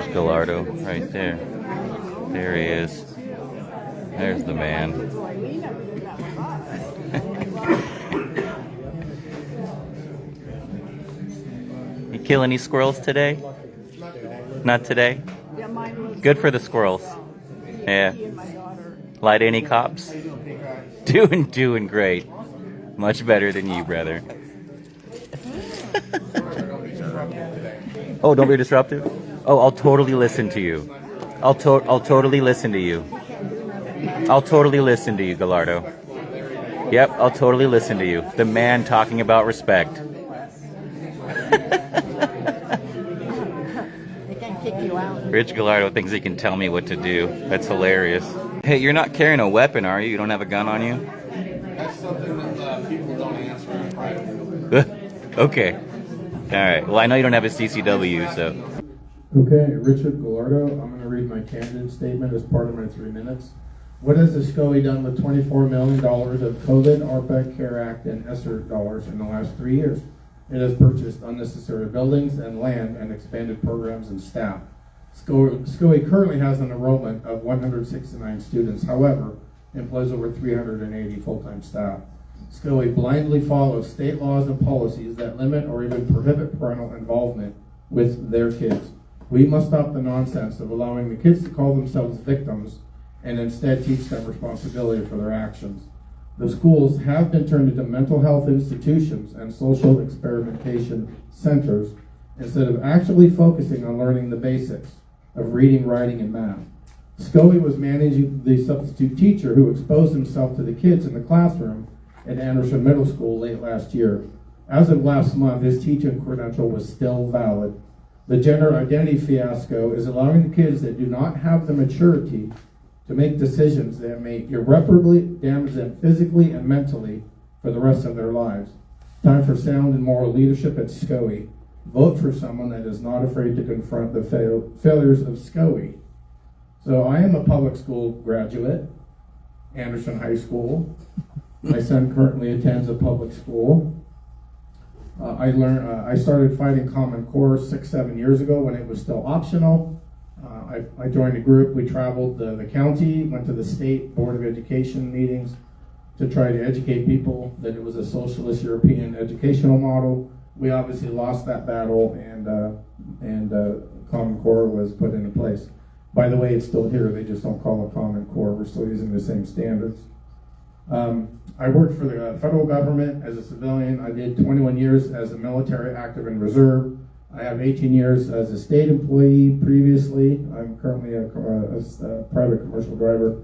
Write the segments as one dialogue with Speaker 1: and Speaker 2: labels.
Speaker 1: There's Gallardo right there. There he is. There's the man. You kill any squirrels today? Not today? Good for the squirrels. Yeah. Light any cops? Doing great. Much better than you, brother. Oh, don't be disruptive? Oh, I'll totally listen to you. I'll totally listen to you. I'll totally listen to you, Gallardo. Yep, I'll totally listen to you. The man talking about respect.
Speaker 2: They can kick you out.
Speaker 1: Rich Gallardo thinks he can tell me what to do. That's hilarious. Hey, you're not carrying a weapon, are you? You don't have a gun on you?
Speaker 3: That's something that people don't answer in private.
Speaker 1: Okay. All right. Well, I know you don't have a CCW, so.
Speaker 4: Okay, Richard Gallardo. I'm going to read my candidate statement as part of my 3 minutes. What has the SCOE done with $24 million of COVID, ARPA, CARE Act, and ESSER dollars in the last 3 years? It has purchased unnecessary buildings and land and expanded programs and staff. SCOE currently has an enrollment of 169 students. However, employs over 380 full-time staff. SCOE blindly follows state laws and policies that limit or even prohibit parental involvement with their kids. We must stop the nonsense of allowing the kids to call themselves victims and instead teach them responsibility for their actions. The schools have been turned into mental health institutions and social experimentation centers instead of actually focusing on learning the basics of reading, writing, and math. SCOE was managing the substitute teacher who exposed himself to the kids in the classroom at Anderson Middle School late last year. As of last month, his teaching credential was still valid. The gender identity fiasco is allowing the kids that do not have the maturity to make decisions that may irreparably damage them physically and mentally for the rest of their lives. Time for sound and moral leadership at SCOE. Vote for someone that is not afraid to confront the failures of SCOE. So I am a public school graduate, Anderson High School. My son currently attends a public school. I started fighting Common Core 6-7 years ago when it was still optional. I joined a group. We traveled the county, went to the state board of education meetings to try to educate people that it was a socialist European educational model. We obviously lost that battle, and Common Core was put into place. By the way, it's still here. They just don't call it Common Core. We're still using the same standards. I worked for the federal government as a civilian. I did 21 years as a military active and reserve. I have 18 years as a state employee previously. I'm currently a private commercial driver.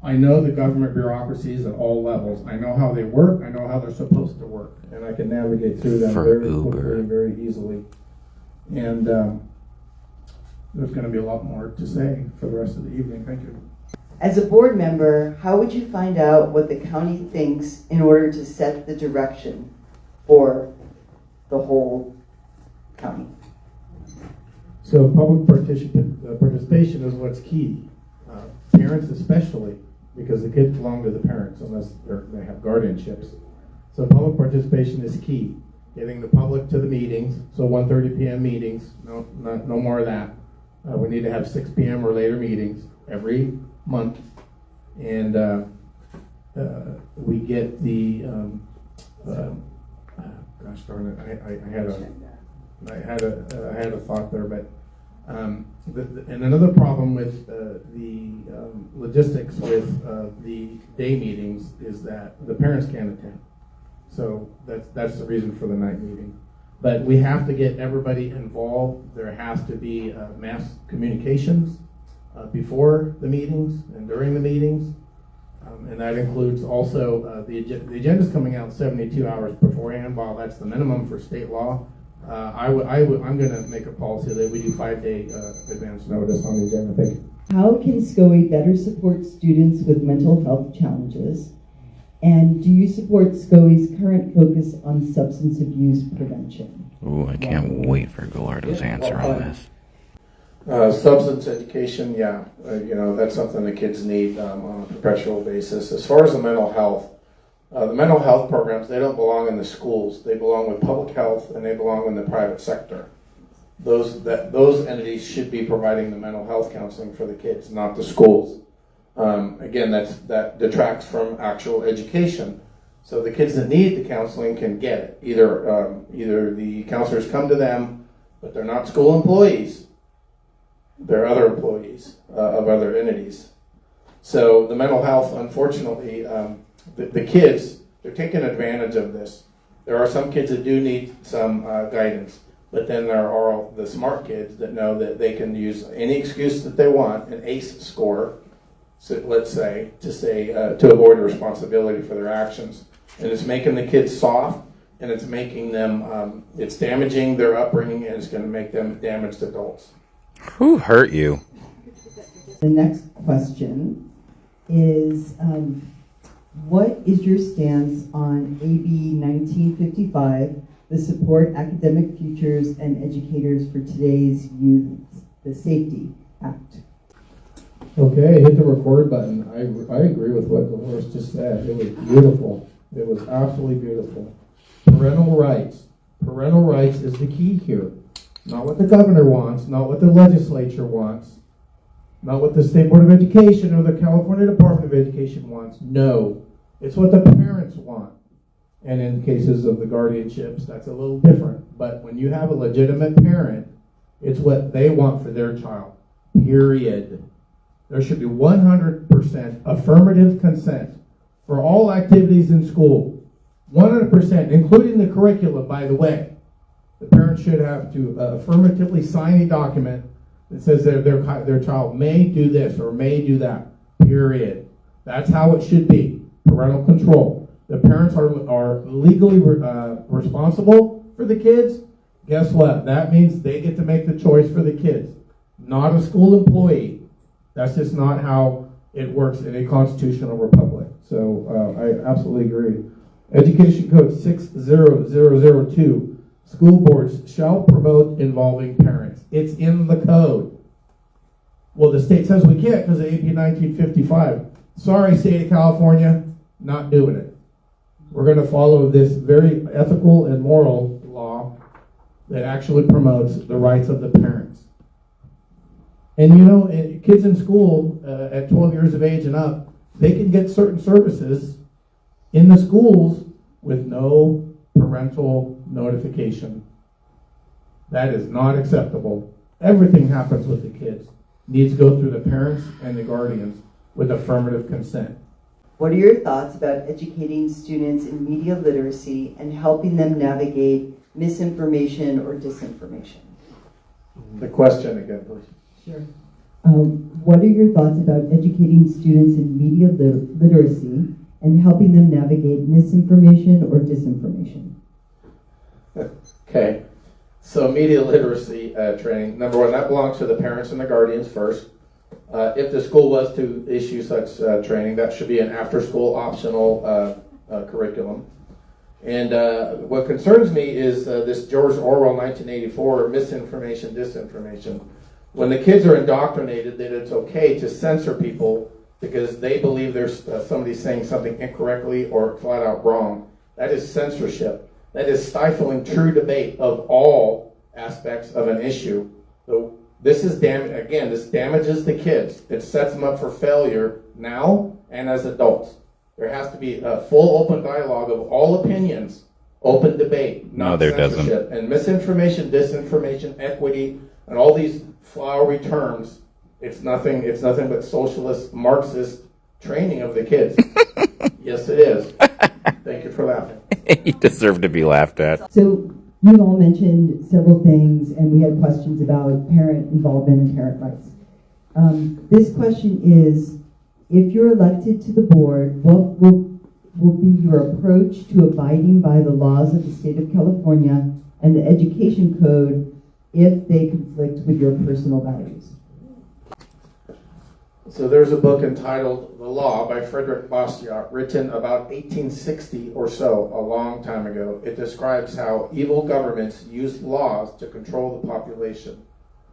Speaker 4: I know the government bureaucracies at all levels. I know how they work. I know how they're supposed to work. And I can navigate through them very quickly and very easily. And there's going to be a lot more to say for the rest of the evening. Thank you.
Speaker 5: As a board member, how would you find out what the county thinks in order to set the direction for the whole county?
Speaker 4: So public participation is what's key. Parents especially, because the kids belong to the parents unless they have guardianships. So public participation is key. Getting the public to the meetings, so 1:30 p.m. meetings, no more of that. We need to have 6 p.m. or later meetings every month, and we get the gosh darn it, I had a thought there, but and another problem with the logistics with the day meetings is that the parents can't attend. So that's the reason for the night meeting. But we have to get everybody involved. There has to be mass communications before the meetings and during the meetings. And that includes also the agenda's coming out 72 hours beforehand. While that's the minimum for state law, I'm going to make a policy that we do 5-day advance notice on the agenda. Thank you.
Speaker 5: How can SCOE better support students with mental health challenges? And do you support SCOE's current focus on substance abuse prevention?
Speaker 1: Ooh, I can't wait for Gallardo's answer on this.
Speaker 4: Substance education, yeah, that's something the kids need on a perpetual basis. As far as the mental health programs, they don't belong in the schools. They belong with public health, and they belong in the private sector. those entities should be providing the mental health counseling for the kids, not the schools. Again, that detracts from actual education. So the kids that need the counseling can get it. Either the counselors come to them, but they're not school employees. They're other employees of other entities. So the mental health, unfortunately, the kids, they're taking advantage of this. There are some kids that do need some guidance, but then there are the smart kids that know that they can use any excuse that they want, an ACE score, so let's say, to avoid responsibility for their actions. And it's making the kids soft, and it's making them, it's damaging their upbringing, and it's going to make them damaged adults.
Speaker 1: Who hurt you?
Speaker 2: The next question is, what is your stance on AB 1955, the Support Academic Futures and Educators for Today's Youth, the Safety Act?
Speaker 4: Okay, hit the record button. I agree with what Dolores just said. It was beautiful. It was absolutely beautiful. Parental rights. Parental rights is the key here. Not what the governor wants, not what the legislature wants, not what the State Board of Education or the California Department of Education wants. No, it's what the parents want. And in cases of the guardianships, that's a little different. But when you have a legitimate parent, it's what they want for their child, period. There should be 100% affirmative consent for all activities in school. 100%, including the curriculum, by the way. The parent should have to affirmatively sign a document that says that their child may do this or may do that, period. That's how it should be, parental control. The parents are legally responsible for the kids. Guess what? That means they get to make the choice for the kids, not a school employee. That's just not how it works in a constitutional republic. So I absolutely agree. Education Code 60002. School boards shall promote involving parents. It's in the code. Well, the state says we can't because of AB 1955. Sorry, state of California, not doing it. We're going to follow this very ethical and moral law that actually promotes the rights of the parents. And you know, kids in school at 12 years of age and up, they can get certain services in the schools with no parental notification. That is not acceptable. Everything happens with the kids needs to go through the parents and the guardians with affirmative consent.
Speaker 5: What are your thoughts about educating students in media literacy and helping them navigate misinformation or disinformation?
Speaker 4: The question again, please.
Speaker 2: Sure. What are your thoughts about educating students in media literacy and helping them navigate misinformation or disinformation?
Speaker 4: Okay, so media literacy training, number one, that belongs to the parents and the guardians first. If the school was to issue such training, that should be an after-school optional curriculum. And what concerns me is this George Orwell 1984, misinformation, disinformation. When the kids are indoctrinated that it's okay to censor people because they believe there's somebody saying something incorrectly or flat out wrong, that is censorship. That is stifling true debate of all aspects of an issue. So this is this damages the kids. It sets them up for failure now and as adults. There has to be a full open dialogue of all opinions, open debate, not censorship. And misinformation, disinformation, equity, and all these flowery terms, it's nothing but socialist, Marxist training of the kids. Yes, it is. Thank you for laughing.
Speaker 1: You deserve to be laughed at.
Speaker 2: So you all mentioned several things, and we had questions about parent involvement and parent rights. This question is, if you're elected to the board, what will be your approach to abiding by the laws of the state of California and the education code if they conflict with your personal values?
Speaker 4: So there's a book entitled The Law by Frederick Bastiat, written about 1860 or so, a long time ago. It describes how evil governments use laws to control the population.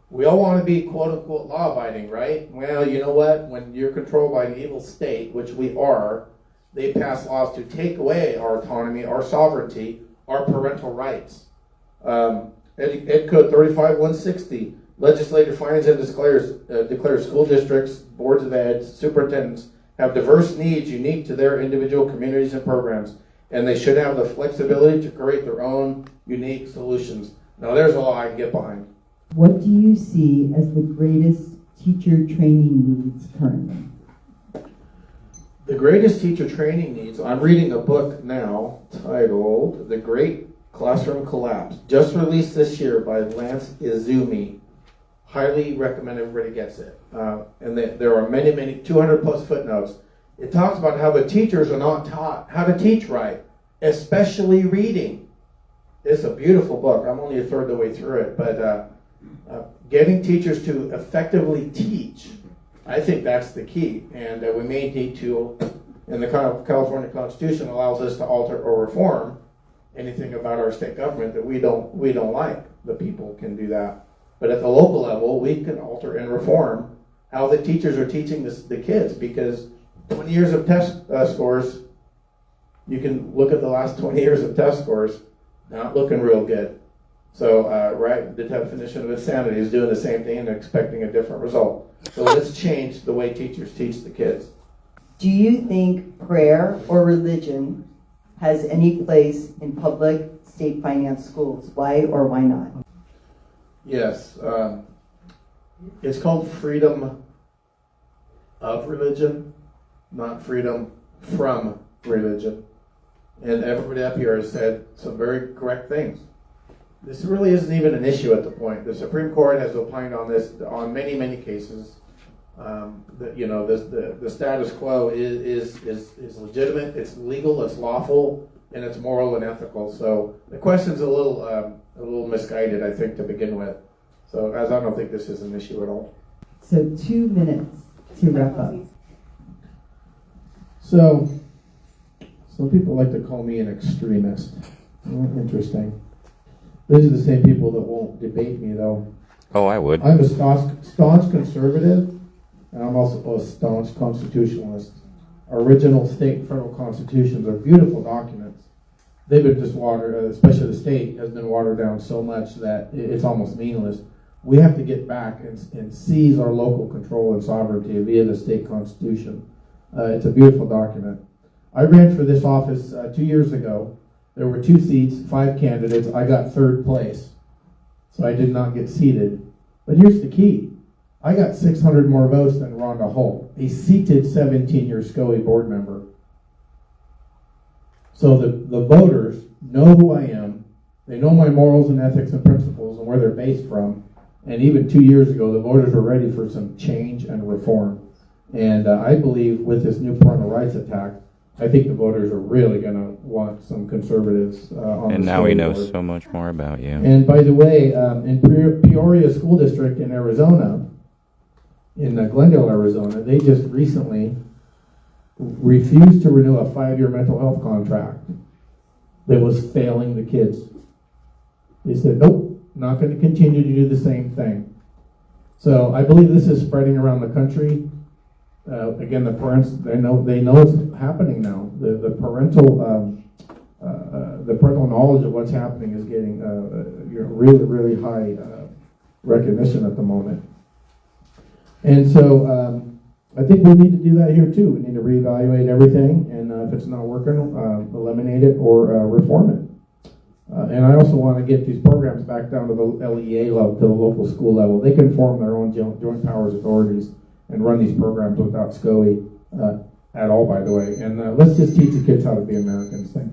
Speaker 4: We all want to be quote-unquote law-abiding, right? Well, you know what? When you're controlled by an evil state, which we are, they pass laws to take away our autonomy, our sovereignty, our parental rights. Ed Code 35160. Legislature finds and declares school districts, boards of ed, superintendents have diverse needs unique to their individual communities and programs, and they should have the flexibility to create their own unique solutions. Now, there's a law I can get behind.
Speaker 2: What do you see as the greatest teacher training needs currently?
Speaker 4: The greatest teacher training needs, I'm reading a book now titled The Great Classroom Collapse, just released this year by Lance Izumi. Highly recommend everybody gets it. And there are many, 200 plus footnotes. It talks about how the teachers are not taught how to teach right, especially reading. It's a beautiful book. I'm only a third of the way through it, but getting teachers to effectively teach, I think that's the key. And we may need to, and the California Constitution allows us to alter or reform anything about our state government that we don't like. The people can do that. But at the local level, we can alter and reform how the teachers are teaching the kids, because 20 years of test scores, you can look at the last 20 years of test scores, not looking real good. So, right, the definition of insanity is doing the same thing and expecting a different result. So let's change the way teachers teach the kids.
Speaker 5: Do you think prayer or religion has any place in public state finance schools? Why or why not?
Speaker 4: Yes. It's called freedom of religion, not freedom from religion. And everybody up here has said some very correct things. This really isn't even an issue at the point. The Supreme Court has opined on this on many cases. The status quo is legitimate, it's legal, it's lawful, and it's moral and ethical. So the question's a little misguided, I think, to begin with. So, as I don't think this is an issue at all.
Speaker 2: So 2 minutes to wrap up.
Speaker 4: So, some people like to call me an extremist. Interesting. These are the same people that won't debate me, though.
Speaker 1: Oh, I would.
Speaker 4: I'm a staunch conservative, and I'm also a staunch constitutionalist. Original state and federal constitutions are beautiful documents. They've been just watered, especially the state, has been watered down so much that it's almost meaningless. We have to get back and seize our local control and sovereignty via the state constitution. It's a beautiful document. I ran for this office 2 years ago. There were 2 seats, 5 candidates. I got 3rd place, so I did not get seated. But here's the key. I got 600 more votes than Rhonda Hull, a seated 17-year SCOE board member. So the voters know who I am. They know my morals and ethics and principles and where they're based from. And even 2 years ago, the voters were ready for some change and reform. And I believe with this new parental rights attack, I think the voters are really going to want some conservatives on the
Speaker 1: And now we know
Speaker 4: board.
Speaker 1: so much more about you.
Speaker 4: And by the way, in Peoria School District in Arizona, in Glendale, Arizona, they just recently refused to renew a 5-year mental health contract that was failing the kids. They said, nope, not going to continue to do the same thing. So I believe this is spreading around the country. Again, the parents, they know it's happening now. The parental knowledge of what's happening is getting really high recognition at the moment. And so I think we need to do that here too. We need to reevaluate everything, and if it's not working, eliminate it or reform it. And I also want to get these programs back down to the LEA level, to the local school level. They can form their own joint powers authorities and run these programs without SCOE at all, by the way. And let's just teach the kids how to be Americans. Thank you.